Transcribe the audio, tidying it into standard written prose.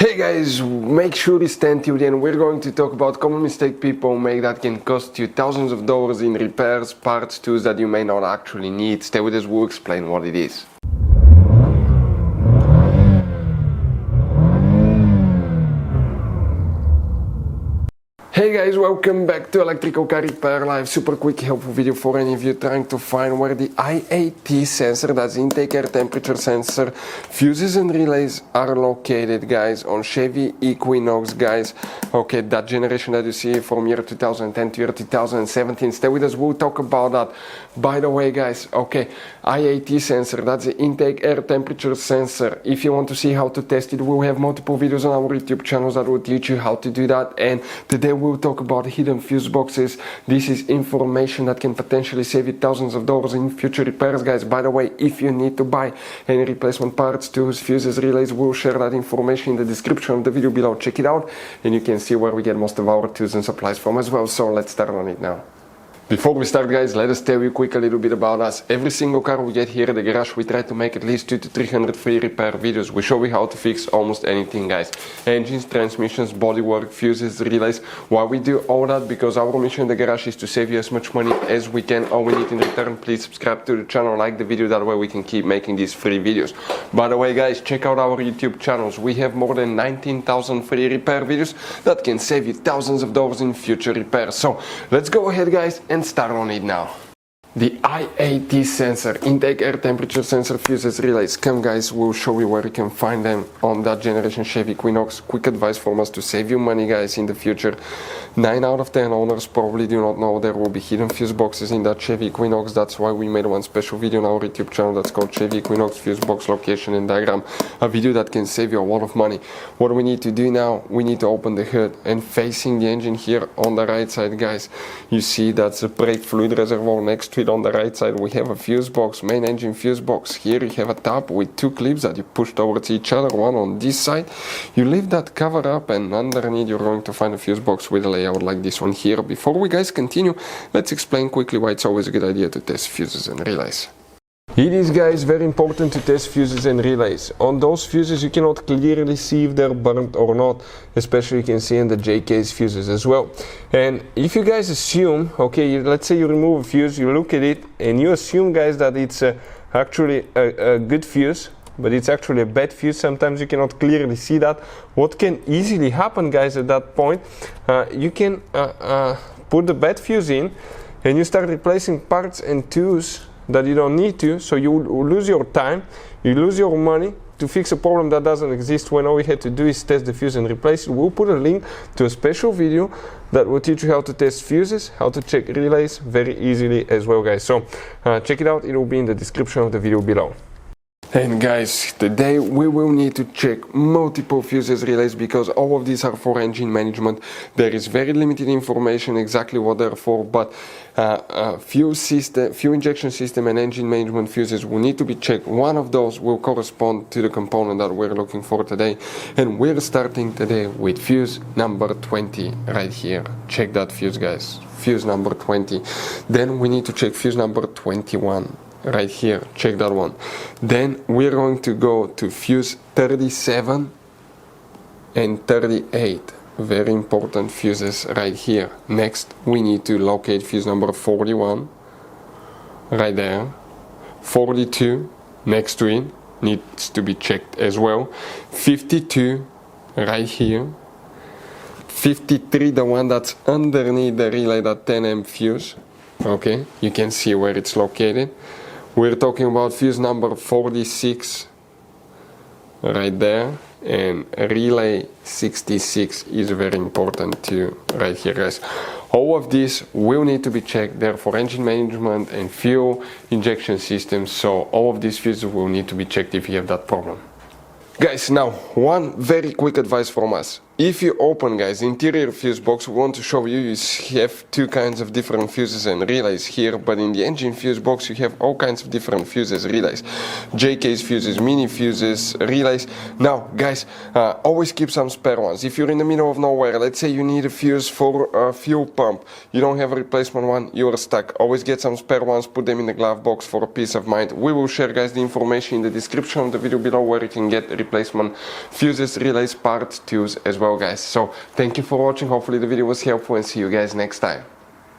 Hey guys, make sure you stay tuned and we're going to talk about common mistake people make that can cost you thousands of dollars in repairs, parts, tools that you may not actually need. Stay with us, we'll explain what it is. Hey guys, welcome back to Electrical Car Repair Live. Super quick helpful video for any of you trying to find where the IAT sensor, that's intake air temperature sensor, fuses and relays are located, guys, on Chevy Equinox, guys. Okay, that generation that you see from year 2010 to year 2017. Stay with us, we'll talk about that. By the way, guys, okay, IAT sensor, that's the intake air temperature sensor. If you want to see how to test it, we'll have multiple videos on our YouTube channels that will teach you how to do that. And today we'll talk about hidden fuse boxes. This is information that can potentially save you thousands of dollars in future repairs, guys. By the way, if you need to buy any replacement parts, tools, fuses, relays, we'll share that information in the description of the video below. Check it out and you can see where we get most of our tools and supplies from as well. So let's start on it now. Before we start, guys, let us tell you quick a little bit about us. Every single car we get here at the garage, we try to make at least 200 to 300 free repair videos. We show you how to fix almost anything, guys. Engines, transmissions, bodywork, fuses, relays. Why we do all that? Because our mission in the garage is to save you as much money as we can. All we need in return, please subscribe to the channel, like the video, that way we can keep making these free videos. By the way, guys, check out our YouTube channels. We have more than 19,000 free repair videos that can save you thousands of dollars in future repairs. So let's go ahead, guys, and start on it now. The IAT sensor, intake air temperature sensor, fuses, relays. Come, guys, we'll show you where you can find them on that generation Chevy Equinox. Quick advice from us to save you money, guys, in the future. 9 out of 10 owners probably do not know there will be hidden fuse boxes in that Chevy Equinox. That's why we made one special video on our YouTube channel that's called Chevy Equinox Fuse Box Location and Diagram. A video that can save you a lot of money. What we need to do now, we need to open the hood, and facing the engine here on the right side, guys, you see that's a brake fluid reservoir. Next to it on the right side we have a fuse box, main engine fuse box. Here you have a tab with 2 clips that you push towards each other, one on this side. You lift that cover up and underneath you're going to find a fuse box with a layout like this one here. Before we, guys, continue, let's explain quickly why it's always a good idea to test fuses and relays. It is, guys, very important to test fuses and relays. On those fuses you cannot clearly see if they're burnt or not, especially you can see in the J-case fuses as well. And if you guys assume, okay, let's say you remove a fuse, you look at it and you assume, guys, that it's actually a good fuse, but it's actually a bad fuse. Sometimes you cannot clearly see that. What can easily happen, guys, at that point, you can put the bad fuse in and you start replacing parts and tools that you don't need to, so you lose your time, you lose your money to fix a problem that doesn't exist, when all we had to do is test the fuse and replace it. We'll put a link to a special video that will teach you how to test fuses, how to check relays very easily as well, guys. So check it out, it will be in the description of the video below. And guys, today we will need to check multiple fuses, relays, because all of these are for engine management. There is very limited information exactly what they're for, but fuel injection system and engine management fuses will need to be checked. One of those will correspond to the component that we're looking for today, and we're starting today with fuse number 20 right here. Check that fuse, guys, fuse number 20. Then we need to check fuse number 21 right here, check that one. Then we're going to go to fuse 37 and 38, very important fuses right here. Next we need to locate fuse number 41 right there. 42 next to it needs to be checked as well. 52 right here. 53, the one that's underneath the relay, that 10M fuse. Okay, you can see where it's located. We're talking about fuse number 46 right there, and relay 66 is very important too right here, guys. All of these will need to be checked. They're for engine management and fuel injection systems, so all of these fuses will need to be checked if you have that problem. Guys, now one very quick advice from us. if you open, guys, the interior fuse box, we want to show you, you have two kinds of different fuses and relays here, but in the engine fuse box you have all kinds of different fuses, relays, J-case fuses, mini fuses, relays. Now guys, always keep some spare ones. If you're in the middle of nowhere, let's say you need a fuse for a fuel pump, you don't have a replacement one, you're stuck, always get some spare ones, put them in the glove box for a peace of mind. We will share, guys, the information in the description of the video below where you can get replacement fuses, relays, parts, tubes as well, guys. So thank you for watching, hopefully the video was helpful, and see you guys next time.